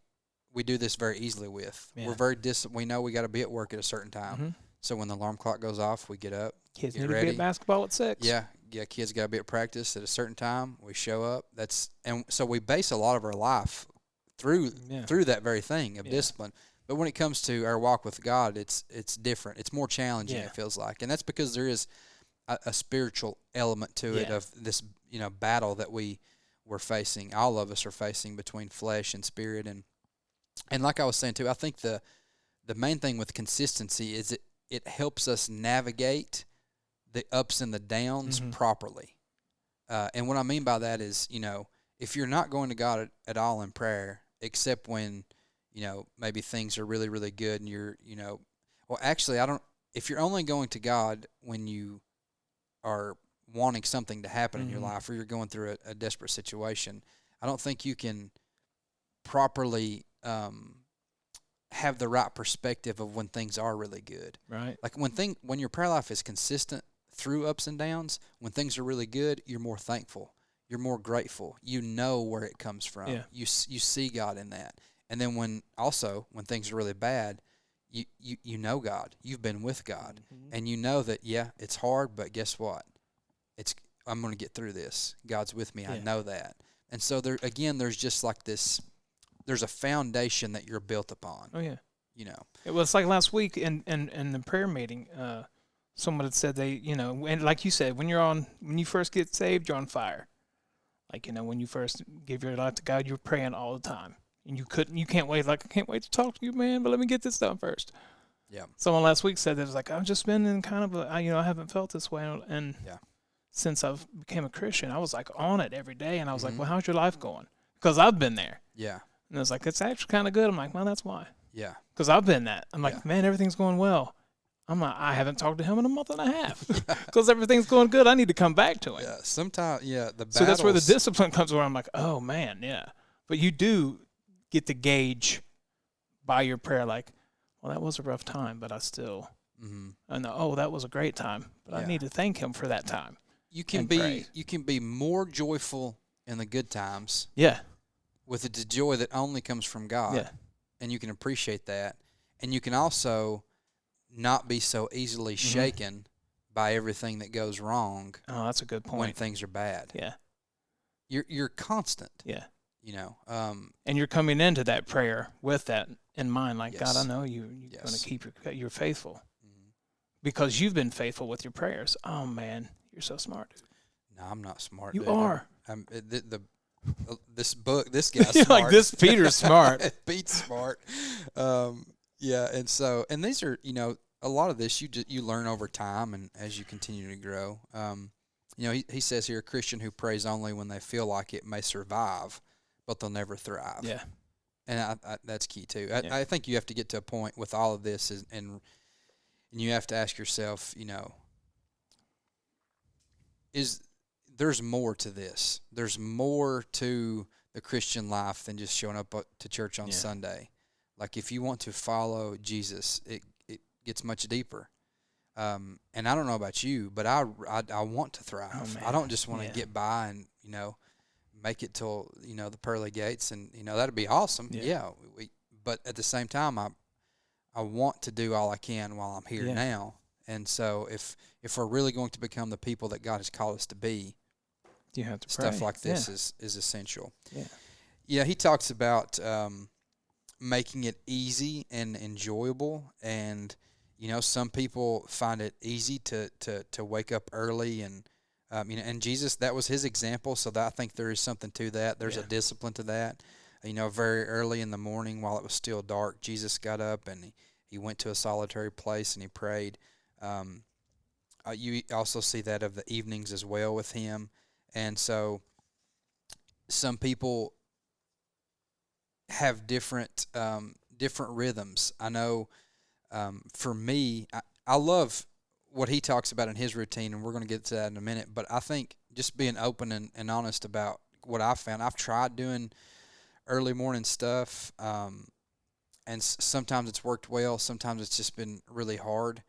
do this very easily with. Yeah. We're very we know we got to be at work at a certain time. Mm-hmm. So when the alarm clock goes off, we get up. Kids get need ready. to be at basketball at 6. Yeah, kids got to be at practice at a certain time. We show up. And so we base a lot of our life through that very thing of discipline. But when it comes to our walk with God, it's different. It's more challenging, it feels like. And that's because there is a spiritual element to it of this, battle that we're facing. All of us are facing between flesh and spirit. And like I was saying too, I think the main thing with consistency is it helps us navigate the ups and the downs properly. And what I mean by that is, if you're not going to God at all in prayer, except when, maybe things are really, really good and you're, well, actually, if you're only going to God when you are wanting something to happen in your life or you're going through a desperate situation, I don't think you can properly have the right perspective of when things are really good. Right. Like when your prayer life is consistent through ups and downs, when things are really good, you're more thankful. You're more grateful. You know where it comes from. Yeah. You see God in that. And then when things are really bad, you know God. You've been with God. And you know that, it's hard, but guess what? I'm going to get through this. God's with me. Yeah. I know that. And so there's just like this, there's a foundation that you're built upon. Oh, yeah. It was like last week in the prayer meeting, someone had said they, and like you said, when you first get saved, you're on fire. Like, when you first give your life to God, you're praying all the time. And you can't wait, like, I can't wait to talk to you, man, but let me get this done first. Yeah. Someone last week said that, it was like, I've just been in kind of I haven't felt this way. And since I've became a Christian, I was like on it every day. And I was like, well, how's your life going? Because I've been there. Yeah. And it's like, it's actually kind of good. I'm like, well, that's why. Yeah. Because I've been that. I'm like, man, everything's going well. I'm like, I haven't talked to him in a month and a half because everything's going good. I need to come back to him. Yeah. Sometimes, the battles. So that's where the discipline comes where I'm like, oh, man, yeah. But you do get to gauge by your prayer, like, well, that was a rough time, but I still, I know, that was a great time, but I need to thank him for that time. You can be more joyful in the good times. Yeah. With the joy that only comes from God. Yeah. And you can appreciate that. And you can also not be so easily shaken by everything that goes wrong. Oh, that's a good point. When things are bad. Yeah. You're constant. Yeah. And you're coming into that prayer with that in mind, like, God, I know you're yes. going to keep you're faithful because you've been faithful with your prayers. Oh, man, you're so smart, dude. No, I'm not smart. You are. This guy's smart. Like, this Peter's smart. Pete's smart. And these are, a lot of this you learn over time and as you continue to grow. He says here, a Christian who prays only when they feel like it may survive, but they'll never thrive. Yeah. And I that's key too. I think you have to get to a point with all of this and you have to ask yourself, there's more to this. There's more to the Christian life than just showing up to church on Sunday. Like, if you want to follow Jesus, it gets much deeper. And I don't know about you, but I want to thrive. I don't just want to get by and, make it till, the pearly gates and, that'd be awesome. Yeah. But at the same time, I want to do all I can while I'm here now. And so if we're really going to become the people that God has called us to be, You have to stuff pray. like this is essential. Yeah. Yeah, he talks about making it easy and enjoyable, and some people find it easy to wake up early, and and Jesus, that was his example, so that I think there is something to that. There's a discipline to that. Very early in the morning while it was still dark, Jesus got up and he went to a solitary place and he prayed. You also see that of the evenings as well with him. And so some people have different rhythms. I know for me, I love what he talks about in his routine, and we're going to get to that in a minute. But I think just being open and honest about what I found, I've tried doing early morning stuff, and sometimes it's worked well. Sometimes it's just been really hard,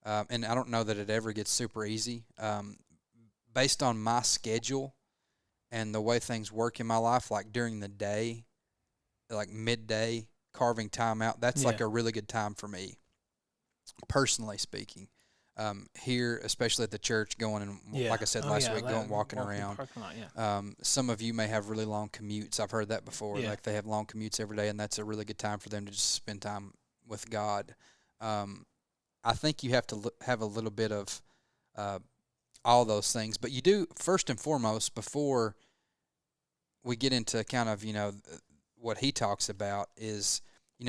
and I don't know that it ever gets super easy. Based on my schedule and the way things work in my life, like during the day, like midday, carving time out, that's like a really good time for me, personally speaking. Here, especially at the church, going and like I said last week, going walking around. Some of you may have really long commutes. I've heard that before. Like they have long commutes every day, and that's a really good time for them to just spend time with God. I think you have to have a little bit of all those things, but you do first and foremost, before we get into kind of what he talks about, is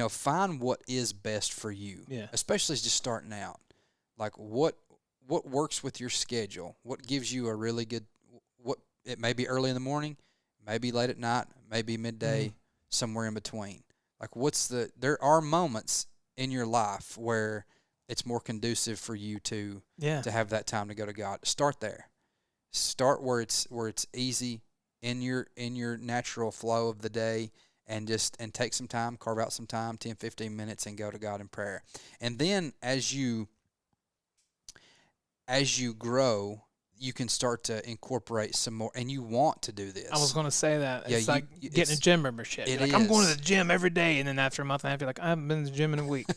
find what is best for you, especially just starting out. Like what works with your schedule? What gives you a really good? It may be early in the morning, maybe late at night, maybe midday, somewhere in between. Like there are moments in your life where it's more conducive for you to have that time to go to God. Start there. Start where it's easy in your natural flow of the day, and take some time, carve out some time, 10, 15 minutes, and go to God in prayer. And then as you grow, you can start to incorporate some more, and you want to do this. I was going to say that. It's like getting a gym membership. You're like, I'm going to the gym every day, and then after a month and a half, you're like, I haven't been to the gym in a week.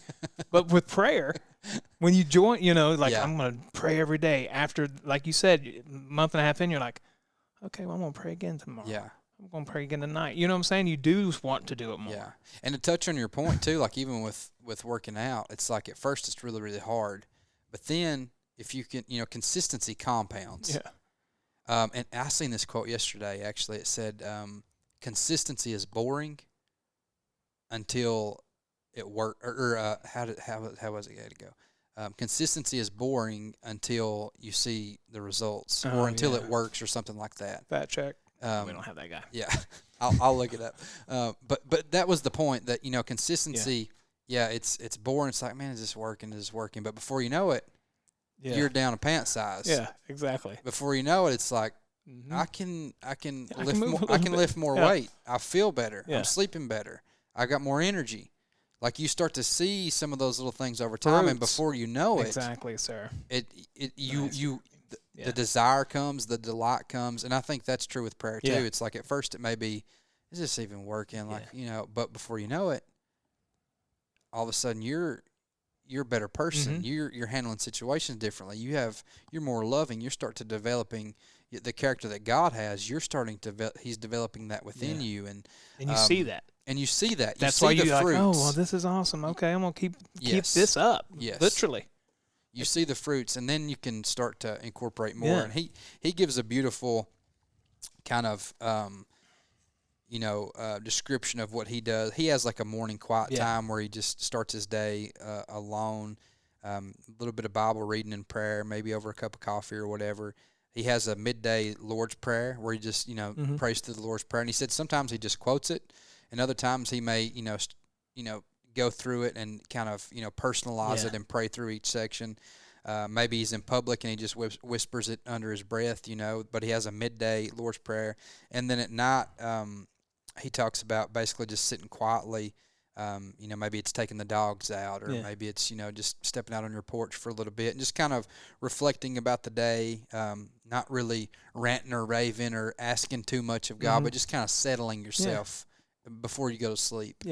But with prayer, when you join, I'm going to pray every day. After, like you said, a month and a half in, you're like, okay, well, I'm going to pray again tomorrow. Yeah. I'm going to pray again tonight. You know what I'm saying? You do want to do it more. Yeah. And to touch on your point, too, like even with working out, it's like at first it's really, really hard. But then if you can, consistency compounds. Yeah. And I seen this quote yesterday, actually. It said, consistency is boring until it works. How was it going to go? Consistency is boring until you see the results, or until it works, or something like that. Fact check. We don't have that guy. Yeah, I'll look it up. But that was the point, that consistency. Yeah, it's boring. It's like, man, is this working? Is this working? But before you know it, you're down a pant size. Yeah, exactly. Before you know it, it's like, I can lift more weight. I feel better. I'm sleeping better. I got more energy. Like, you start to see some of those little things over time, and before you know it, exactly, sir. The desire comes, the delight comes, and I think that's true with prayer too. It's like at first it may be, is this even working? Like but before you know it, all of a sudden you're a better person. You're handling situations differently. You're more loving. You start to developing the character that God has. You're starting to He's developing that within you, and you see that. And you see that. That's you why see you're the fruits. like, oh, well, this is awesome. Okay, I'm gonna keep this up. Yes. Literally. You see the fruits, and then you can start to incorporate more. And he gives a beautiful kind of description of what he does. He has like a morning quiet time where he just starts his day alone, a little bit of Bible reading and prayer, maybe over a cup of coffee or whatever. He has a midday Lord's Prayer where he just prays through the Lord's Prayer, and he said sometimes he just quotes it, and other times he may go through it and kind of personalize it and pray through each section. Maybe he's in public and he just whispers it under his breath, but he has a midday Lord's Prayer. And then at night, he talks about basically just sitting quietly. Maybe it's taking the dogs out, or maybe it's, just stepping out on your porch for a little bit and just kind of reflecting about the day, not really ranting or raving or asking too much of God, but just kind of settling yourself before you go to sleep.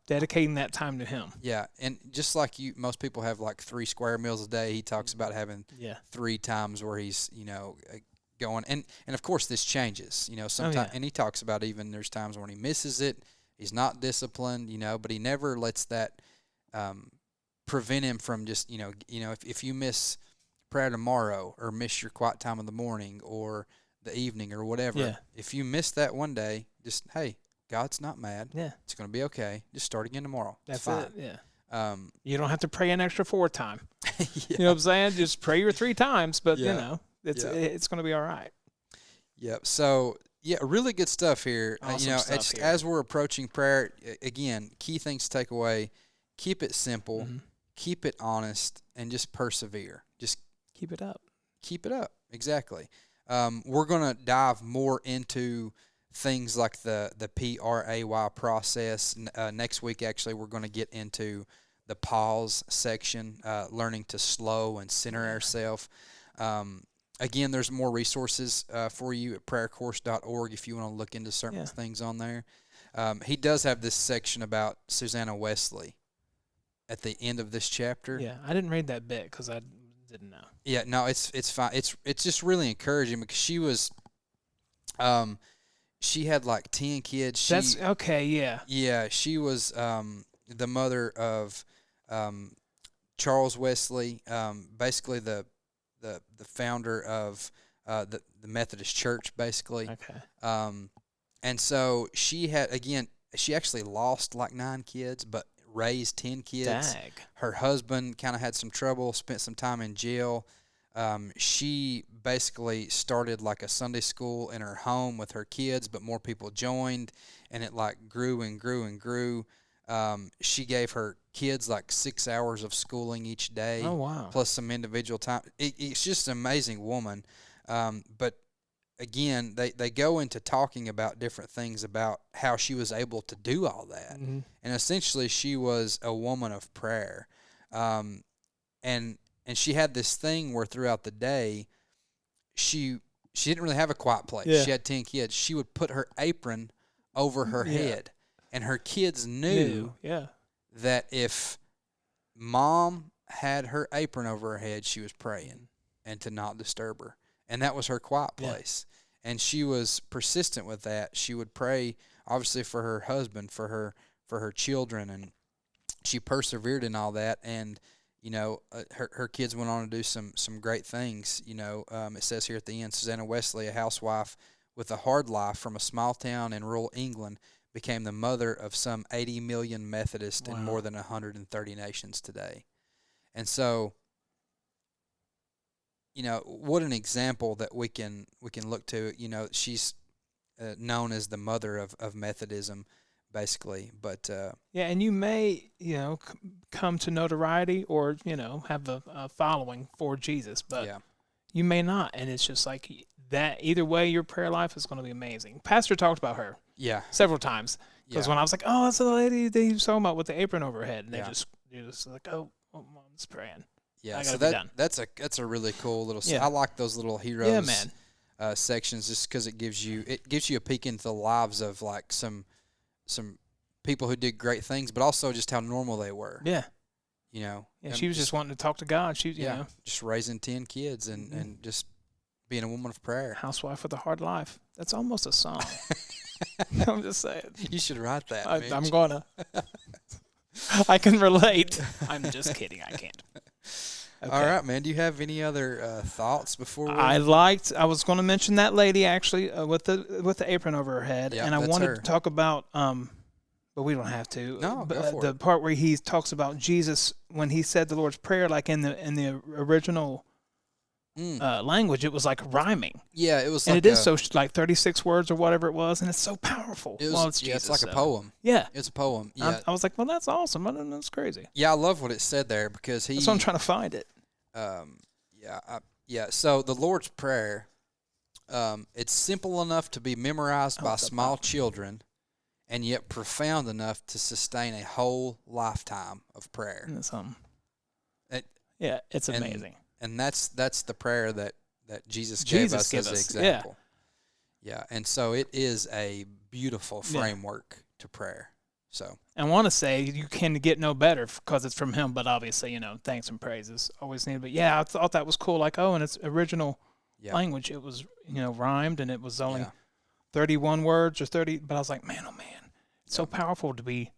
Dedicating that time to Him. And just like most people have like 3 square meals a day. He talks about having 3 times where he's going. And of course, this changes. Sometimes, and he talks about even there's times when he misses it. He's not disciplined, but he never lets that prevent him from just, if you miss prayer tomorrow or miss your quiet time in the morning or the evening or whatever, if you miss that one day, just, hey, God's not mad. Yeah. It's going to be okay. Just start again tomorrow. That's it's fine. it. Yeah. You don't have to pray an extra 4 time. Yeah. You know what I'm saying? Just pray your 3 times, but it's going to be all right. Yep. So, really good stuff here. Awesome stuff here. As we're approaching prayer, again, key things to take away: keep it simple, keep it honest, and just persevere. Just keep it up. Keep it up. Exactly. We're going to dive more into things like the PRAY process. Next week, actually, we're going to get into the pause section, learning to slow and center ourselves. Again, there's more resources for you at prayercourse.org if you want to look into certain things on there. He does have this section about Susanna Wesley at the end of this chapter. Yeah, I didn't read that bit because I didn't know. Yeah, no, it's fine. It's just really encouraging because she was, she had like 10 kids. That's okay. Yeah. Yeah, she was the mother of Charles Wesley, basically the founder of the Methodist Church, basically. Okay. And so she actually lost like 9 kids, but raised 10 kids. Dag. Her husband kind of had some trouble, spent some time in jail. She basically started like a Sunday school in her home with her kids, but more people joined, and it like grew and grew and grew. She gave her kids like 6 hours of schooling each day. Oh, wow. Plus some individual time. It's just an amazing woman. But again, they go into talking about different things about how she was able to do all that. Mm-hmm. And essentially she was a woman of prayer. And she had this thing where throughout the day, she didn't really have a quiet place. Yeah. She had 10 kids. She would put her apron over her head. And her kids knew that if mom had her apron over her head, she was praying and to not disturb her. And that was her quiet place. Yeah. And she was persistent with that. She would pray, obviously, for her husband, for her children, and she persevered in all that. And, her kids went on to do some great things. It says here at the end, Susanna Wesley, a housewife with a hard life from a small town in rural England, became the mother of some 80 million Methodists in more than 130 nations today. And so, what an example that we can look to. She's known as the mother of Methodism, basically. But and you may come to notoriety or have a following for Jesus, but you may not, and it's just like that. Either way, your prayer life is going to be amazing. Pastor talked about her. Yeah. Several times. Because when I was like, oh, that's the lady that he was talking about with the apron over her head. And they're just like, oh, mom's praying. Yeah, so that's a really cool little I like those little heroes sections just because it gives you a peek into the lives of like some people who did great things, but also just how normal they were. Yeah. She was just wanting to talk to God. She just raising 10 kids and just being a woman of prayer. Housewife with a hard life. That's almost a song. I'm just saying. You should write that. I'm gonna. I can relate. I'm just kidding. I can't. Okay. All right, man. Do you have any other thoughts before? I was going to mention that lady actually with the apron over her head, and I wanted to talk about but we don't have to. No, go for the part where he talks about Jesus when he said the Lord's Prayer, like in the original. Language, it was like rhyming. Yeah, it was, and it is so like 36 words or whatever it was, and it's so powerful. It's Jesus, it's like a poem. Yeah, it's a poem. Yeah, I was like, well, that's awesome. That's crazy. Yeah, I love what it said there because that's why I'm trying to find it. So the Lord's Prayer, it's simple enough to be memorized by small children, and yet profound enough to sustain a whole lifetime of prayer. And that's it's amazing. And that's the prayer that Jesus gave us as an example. Yeah, and so it is a beautiful framework to prayer. So I want to say you can get no better because it's from him, but obviously, thanks and praises always needed. But yeah, I thought that was cool. Like, and its original Yeah. language. It was, rhymed, and it was only Yeah. 31 words or 30. But I was like, man, oh man, it's so Yep. powerful to be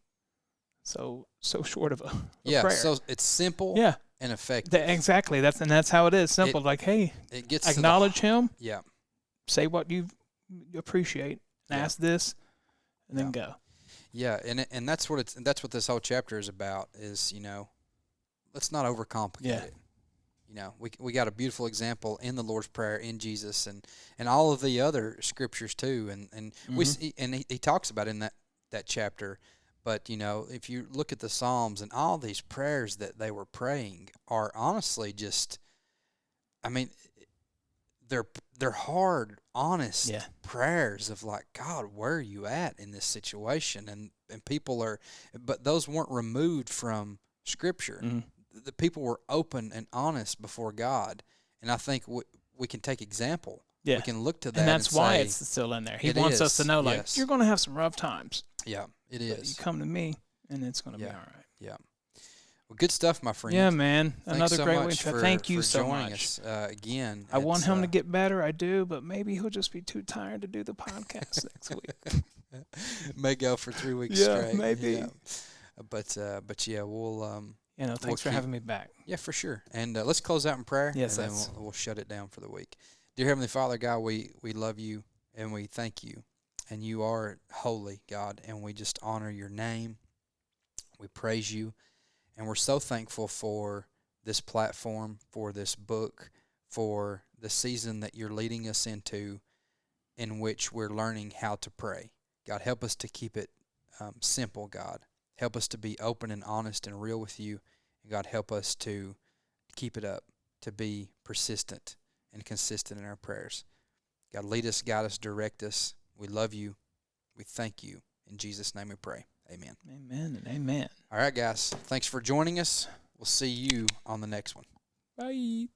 so short of a Yeah. prayer. So it's simple Yeah, and effective. exactly. That's how it is. Simple. Like, hey, It gets acknowledge him. Yeah. Say what you appreciate. And Yeah. ask this, and then Yeah. go. Yeah, and that's what this whole chapter is about. Is let's not overcomplicate Yeah. it. We got a beautiful example in the Lord's Prayer, in Jesus, and all of the other scriptures too, and we see, and he talks about in that chapter. But if you look at the Psalms and all these prayers that they were praying are honestly just, I mean, they're hard, honest Yeah. prayers of like, God, where are you at in this situation? And people are, but those weren't removed from Scripture. Mm-hmm. The people were open and honest before God, and I think we can take example. Yeah. We can look to that, And that's why say, it's still in there. He it wants us is, to know, like, yes. you're going to have some rough times. yeah, it But you is. come to me, and it's going to Yeah. be all right. Yeah. Well, good stuff, my friend. Yeah, man. Thanks Another so great much week. for, Thank you for so joining much. us again. I want him to It's, get better. I do, but maybe he'll just be too tired to do the podcast next week. may go for 3 weeks Yeah, straight. maybe. But yeah, we'll Thanks for having me back. yeah, for sure. And let's close out in prayer. Yes, and then we'll shut it down for the week. Dear Heavenly Father, God, we love you and we thank you. And you are holy, God, and we just honor your name. We praise you, and we're so thankful for this platform, for this book, for the season that you're leading us into, in which we're learning how to pray. God, help us to keep it simple, God. Help us to be open and honest and real with you. And God, help us to keep it up, to be persistent and consistent in our prayers. God, lead us, guide us, direct us. We love you. We thank you. In Jesus' name we pray. Amen. Amen and amen. All right, guys. Thanks for joining us. We'll see you on the next one. Bye.